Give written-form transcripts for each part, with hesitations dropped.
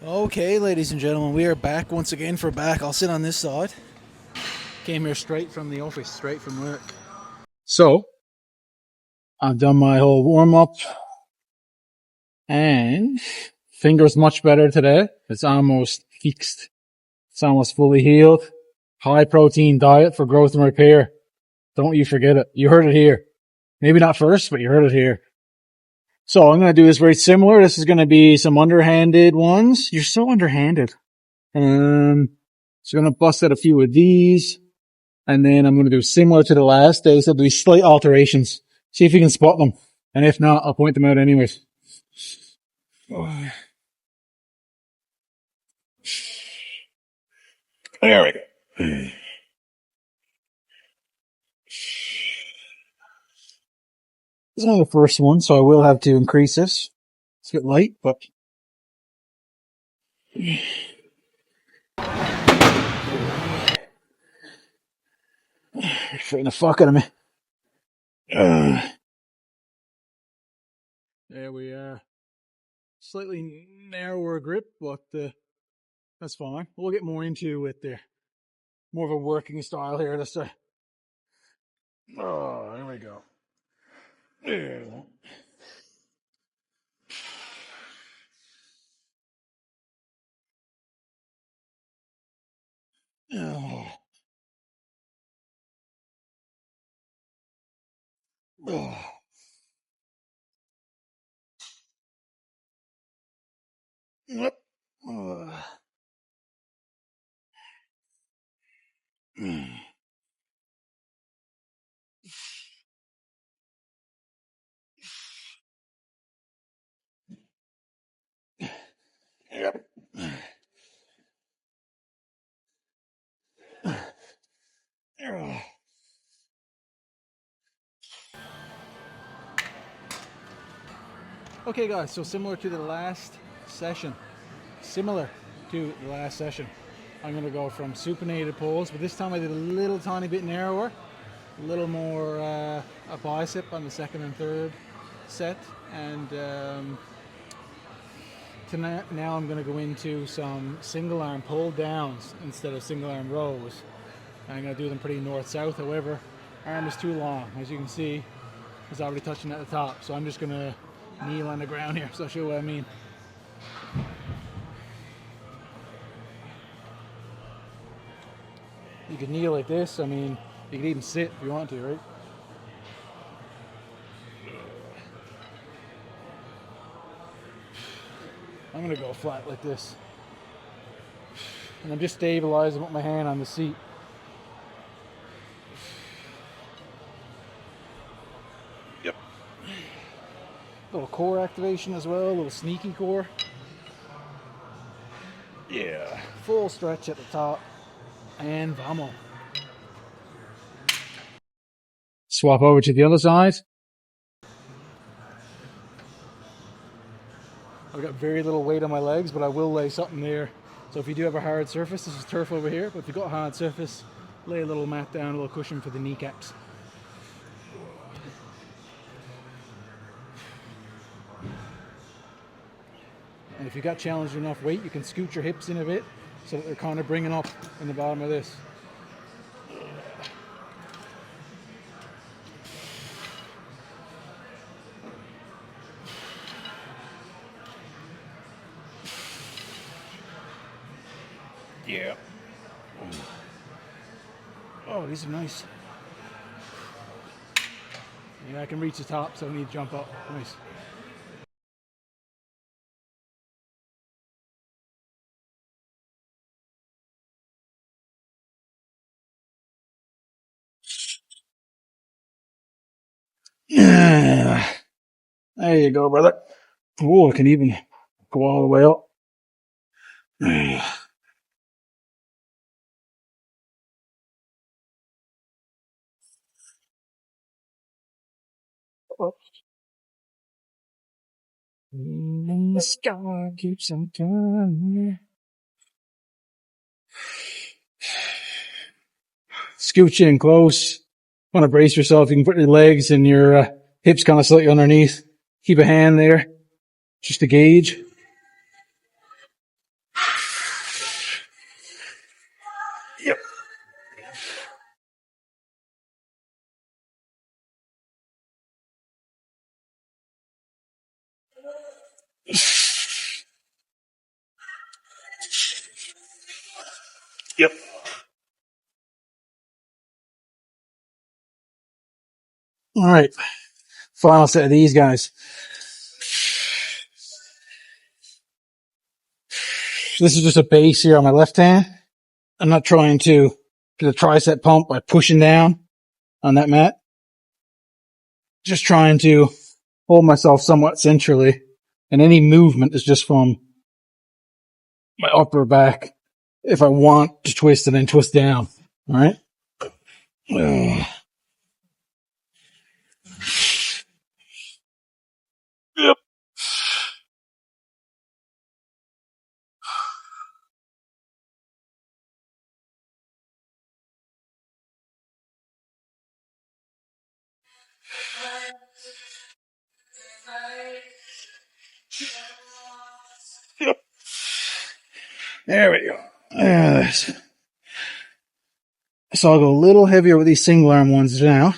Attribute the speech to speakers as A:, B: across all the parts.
A: Okay, ladies and gentlemen, we are back once again for back. I'll sit on this side. Came here straight from the office, straight from work. So, I've done my whole warm up and fingers much better today. It's almost fixed. It's almost fully healed. High protein diet for growth and repair. Don't you forget it. You heard it here. Maybe not first, but you heard it here. So I'm going to do this very similar. This is going to be some underhanded ones. You're so underhanded. So I'm going to bust out a few of these. And then I'm going to do similar to the last day. So there'll be slight alterations. See if you can spot them. And if not, I'll point them out anyways. There we go. This is only the first one, so I will have to increase this. It's a bit light, but... You're trying the fuck out of me. There we are. Slightly narrower grip, but that's fine. We'll get more into it with the more of a working style here this time. Oh, there we go. Yeah. Oh. Oh. Yep. Yep. Okay guys, so similar to the last session, I'm going to go from supinated pulls, but this time I did a little tiny bit narrower, a little more a bicep on the second and third set, and now I'm going to go into some single arm pull downs instead of single arm rows. I'm going to do them pretty north-south, however, arm is too long, as you can see, it's already touching at the top, so I'm just going to kneel on the ground here, so I'll show you what I mean. You could kneel like this, I mean, you could even sit if you want to, right? I'm gonna go flat like this. And I'm just stabilizing with my hand on the seat. Yep. Little core activation as well, a little sneaky core. Yeah. Full stretch at the top. And vamos. Swap over to the other side. I've got very little weight on my legs, but I will lay something there. So if you do have a hard surface, this is turf over here, but if you've got a hard surface, lay a little mat down, a little cushion for the kneecaps. And if you've got challenged enough weight, you can scoot your hips in a bit so that they're kind of bringing up in the bottom of this. Yeah. Oh, these are nice. Yeah, I can reach the top, so I need to jump up. Nice. Yeah. There you go, brother. Oh, I can even go all the way up. And the sky keeps on turning. Scooch in close. Want to brace yourself. You can put your legs and your hips kind of slightly underneath. Keep a hand there, just to gauge. All right. Final set of these guys. This is just a base here on my left hand. I'm not trying to do the tricep pump by pushing down on that mat. Just trying to hold myself somewhat centrally. And any movement is just from my upper back. If I want to twist it, then twist down. All right. Yep. Yep. There we go. So I'll go a little heavier with these single arm ones now.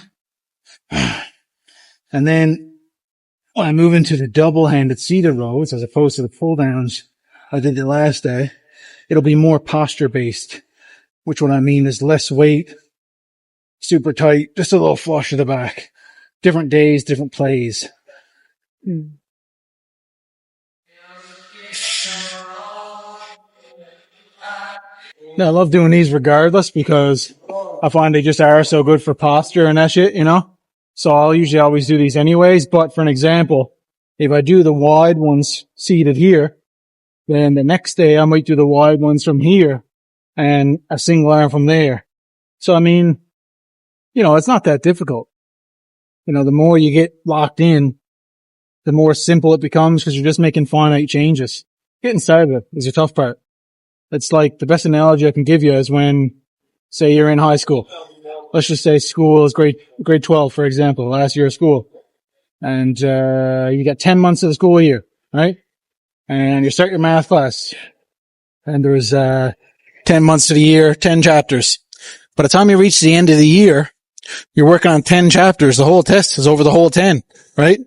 A: And then when I move into the double-handed seated rows, as opposed to the pull-downs I did the last day, it'll be more posture-based, which what I mean is less weight, super tight, just a little flush of the back. Different days, different plays. No, I love doing these regardless because I find they just are so good for posture and that shit, you know? So I'll usually always do these anyways. But for an example, if I do the wide ones seated here, then the next day I might do the wide ones from here and a single arm from there. So I mean, you know, it's not that difficult. You know, the more you get locked in, the more simple it becomes because you're just making finite changes. Getting started is the tough part. It's like the best analogy I can give you is when, say, you're in high school. Let's just say school is grade 12, for example, last year of school. And, you got 10 months of the school year, right? And you start your math class. And there's, 10 months of the year, 10 chapters. By the time you reach the end of the year, you're working on 10 chapters. The whole test is over the whole 10, right?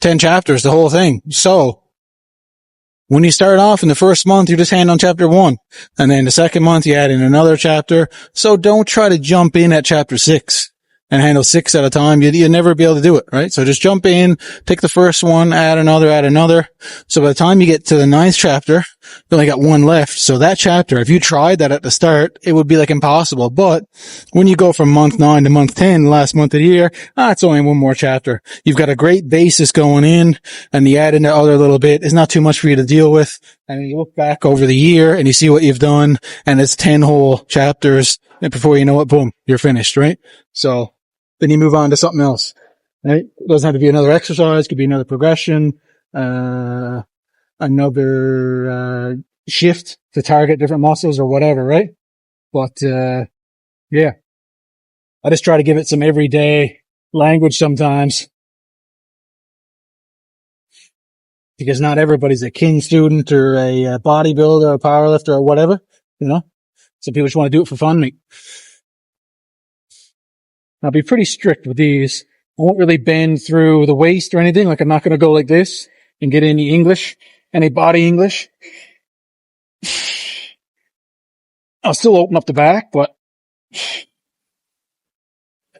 A: 10 chapters, the whole thing. So, when you start off in the first month, you just hand on chapter 1. And then the second month, you add in another chapter. So don't try to jump in at chapter 6 and handle 6 at a time. You'll never be able to do it, right? So just jump in, take the first one, add another. So by the time you get to the 9th chapter, you only got 1 left. So that chapter, if you tried that at the start, it would be like impossible. But when you go from month 9 to month 10, last month of the year, it's only 1 more chapter. You've got a great basis going in, and the add in the other little bit is not too much for you to deal with. And you look back over the year and you see what you've done, and it's 10 whole chapters. And before you know it, boom, you're finished, right? So then you move on to something else, right? It doesn't have to be another exercise. It could be another progression, another, shift to target different muscles or whatever, right? But, yeah, I just try to give it some everyday language sometimes because not everybody's a king student or a bodybuilder or a powerlifter or whatever, you know? Some people just want to do it for fun, mate. I'll be pretty strict with these. I won't really bend through the waist or anything. Like I'm not going to go like this and get any English, any body English. I'll still open up the back, but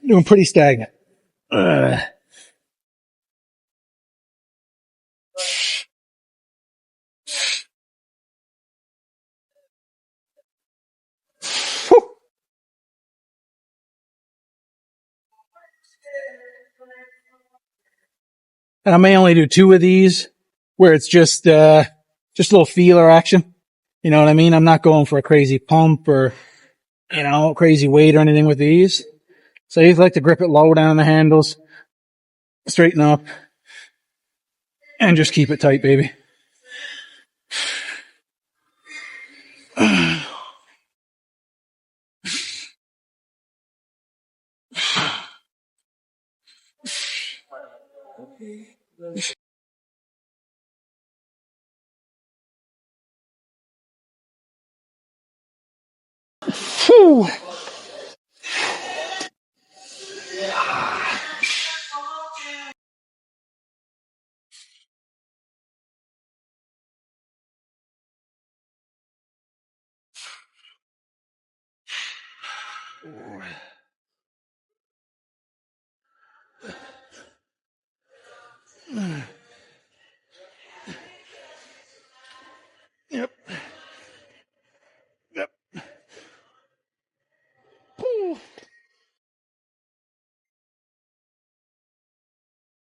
A: I'm doing pretty stagnant. Ugh. Whew. And I may only do 2 of these where it's just a little feeler action. You know what I mean? I'm not going for a crazy pump or, you know, crazy weight or anything with these. So you like to grip it low down the handles, straighten up, and just keep it tight, baby. Whew.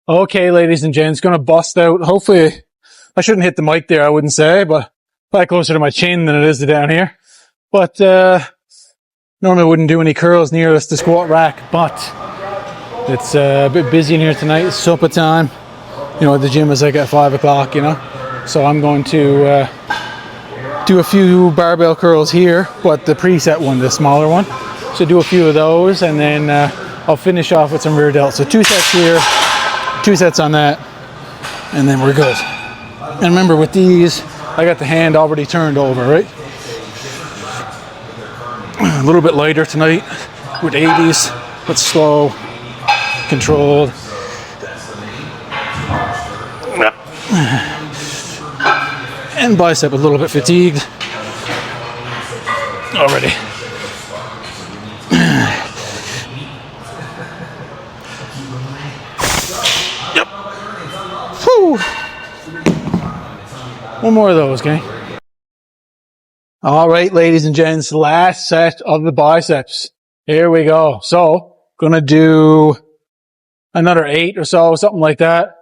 A: Okay, ladies and gents, gonna bust out. Hopefully, I shouldn't hit the mic there, I wouldn't say, but probably closer to my chin than it is to down here. But, normally I wouldn't do any curls near the squat rack, but it's a bit busy in here tonight. It's supper time. You know, the gym is like at 5 o'clock, you know. So I'm going to do a few barbell curls here, but the preset one, the smaller one. So do a few of those, and then I'll finish off with some rear delts. So 2 sets here, 2 sets on that, and then we're good. And remember, with these, I got the hand already turned over, right? A little bit lighter tonight with 80s, but slow, controlled. And bicep a little bit fatigued already. Yep. Whew. One more of those, okay? All right, ladies and gents, last set of the biceps. Here we go. So, gonna do another 8 or so, something like that.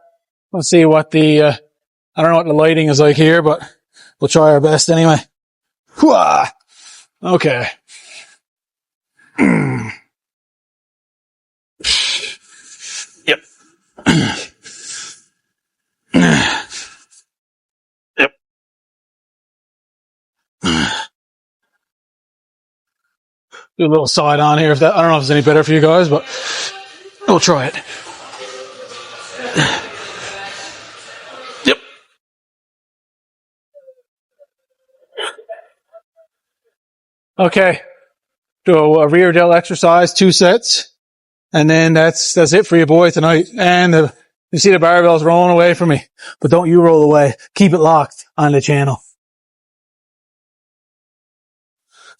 A: Let's see what the, I don't know what the lighting is like here, but we'll try our best anyway. Hooah! Okay. Yep. Yep. Do a little side on here. If that, I don't know if it's any better for you guys, but we'll try it. Yep. Okay. Do a rear delt exercise, 2 sets. And then that's it for you, boy, tonight. And you see the barbells rolling away from me, but don't you roll away. Keep it locked on the channel.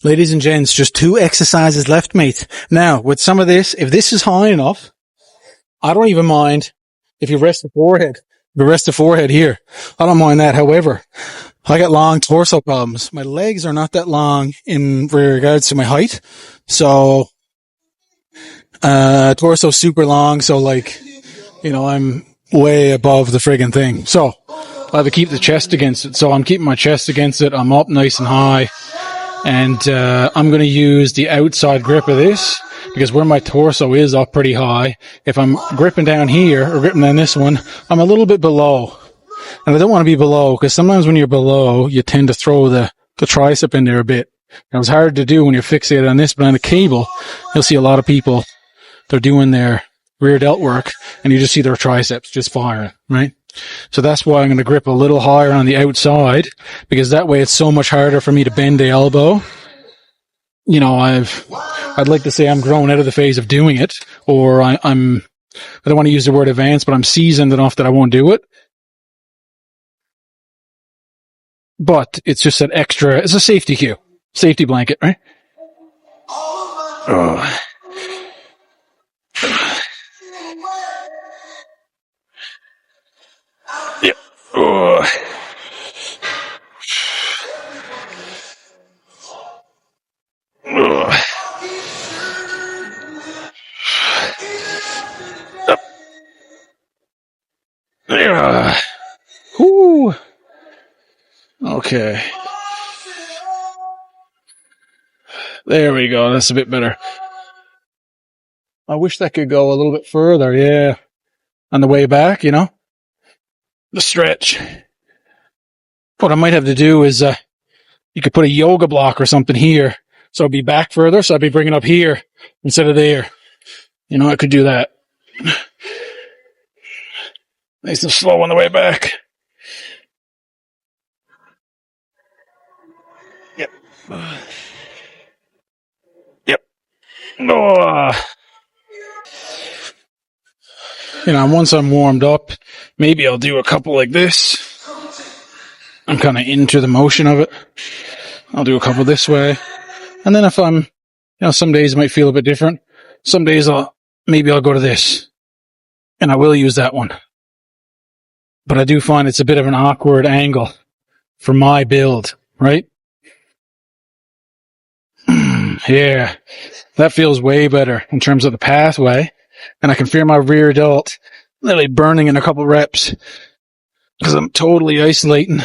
A: Ladies and gents, just 2 exercises left, mate. Now, with some of this, if this is high enough, I don't even mind if you rest the forehead. The rest the forehead here. I don't mind that. However, I got long torso problems. My legs are not that long in regards to my height. So, torso super long. So like, you know, I'm way above the friggin' thing. So I have to keep the chest against it. So I'm keeping my chest against it. I'm up nice and high. And, I'm going to use the outside grip of this because where my torso is up pretty high. If I'm gripping down here or gripping down this one, I'm a little bit below. And I don't want to be below because sometimes when you're below, you tend to throw the tricep in there a bit. And it's hard to do when you're fixated on this, but on the cable, you'll see a lot of people, they're doing their rear delt work and you just see their triceps just firing, right? So that's why I'm going to grip a little higher on the outside because that way it's so much harder for me to bend the elbow. You know, I'd like to say I'm grown out of the phase of doing it, or I don't want to use the word advanced, but I'm seasoned enough that I won't do it. But it's just an extra, it's a safety cue, safety blanket, right? Oh. Yep. Oh. Oh. Up. There. Whoo. Okay. There we go. That's a bit better. I wish that could go a little bit further. Yeah. On the way back, you know, the stretch. What I might have to do is, you could put a yoga block or something here. So it'd be back further. So I'd be bringing up here instead of there. You know, I could do that. Nice and slow on the way back. Yep. Yep. Oh. You know, once I'm warmed up, maybe I'll do a couple like this. I'm kind of into the motion of it. I'll do a couple this way. And then if I'm, you know, some days it might feel a bit different. Some days maybe I'll go to this. And I will use that one. But I do find it's a bit of an awkward angle for my build, right? Yeah, that feels way better in terms of the pathway. And I can feel my rear delt literally burning in a couple reps because I'm totally isolating.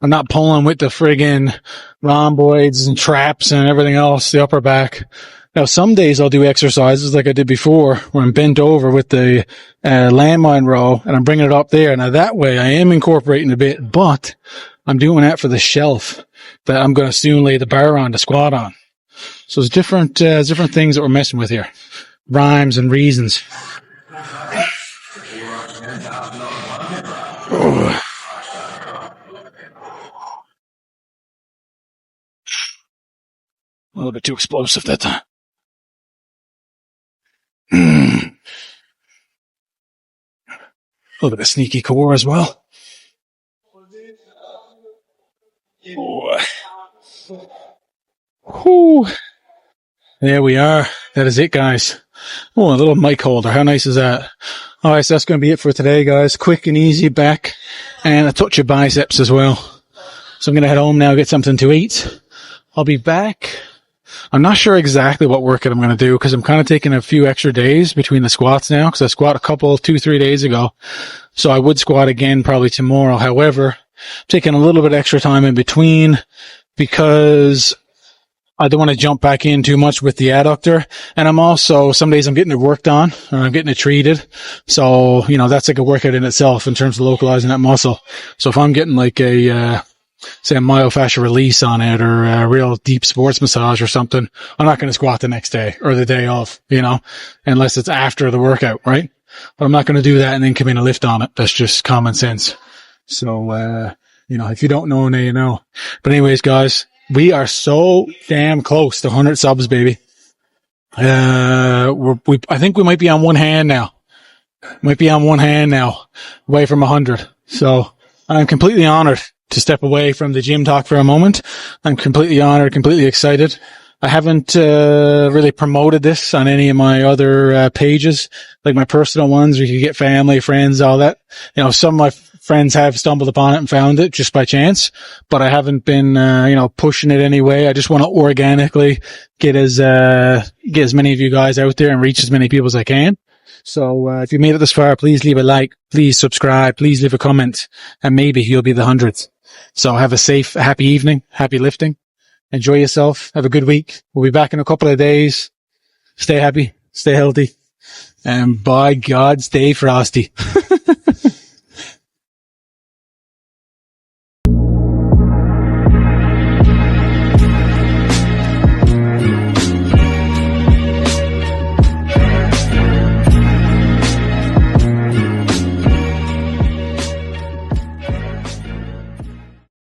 A: I'm not pulling with the friggin' rhomboids and traps and everything else, the upper back. Now, some days I'll do exercises like I did before where I'm bent over with the landmine row and I'm bringing it up there. Now, that way I am incorporating a bit, but I'm doing that for the shelf that I'm going to soon lay the bar on to squat on. So there's different things that we're messing with here. Rhymes and reasons. Oh. A little bit too explosive that time. A little bit of sneaky core as well. Whew. There we are. That is it, guys. Oh, a little mic holder. How nice is that? All right, so that's going to be it for today, guys. Quick and easy back and a touch of biceps as well. So I'm going to head home now, get something to eat. I'll be back. I'm not sure exactly what workout I'm going to do because I'm kind of taking a few extra days between the squats now because I squat a couple, 2-3 days ago. So I would squat again probably tomorrow. However, I'm taking a little bit extra time in between because I don't want to jump back in too much with the adductor. And I'm also, some days I'm getting it worked on or I'm getting it treated. So, you know, that's like a workout in itself in terms of localizing that muscle. So if I'm getting like a, say a myofascial release on it or a real deep sports massage or something, I'm not going to squat the next day or the day of, you know, unless it's after the workout, right? But I'm not going to do that and then come in and lift on it. That's just common sense. So, you know, if you don't know, now you know. But anyways, guys, we are so damn close to 100 subs, baby. I think we might be on one hand now. Away from 100. So I'm completely honored to step away from the gym talk for a moment. I'm completely honored, completely excited. I haven't really promoted this on any of my other pages, like my personal ones where you can get family, friends, all that. You know, some of my friends have stumbled upon it and found it just by chance, but I haven't been, pushing it anyway. I just want to organically get as many of you guys out there and reach as many people as I can. So if you made it this far, please leave a like, please subscribe, please leave a comment, and maybe you'll be the hundreds. So have a safe, happy evening, happy lifting. Enjoy yourself. Have a good week. We'll be back in a couple of days. Stay happy, stay healthy, and by God, stay frosty.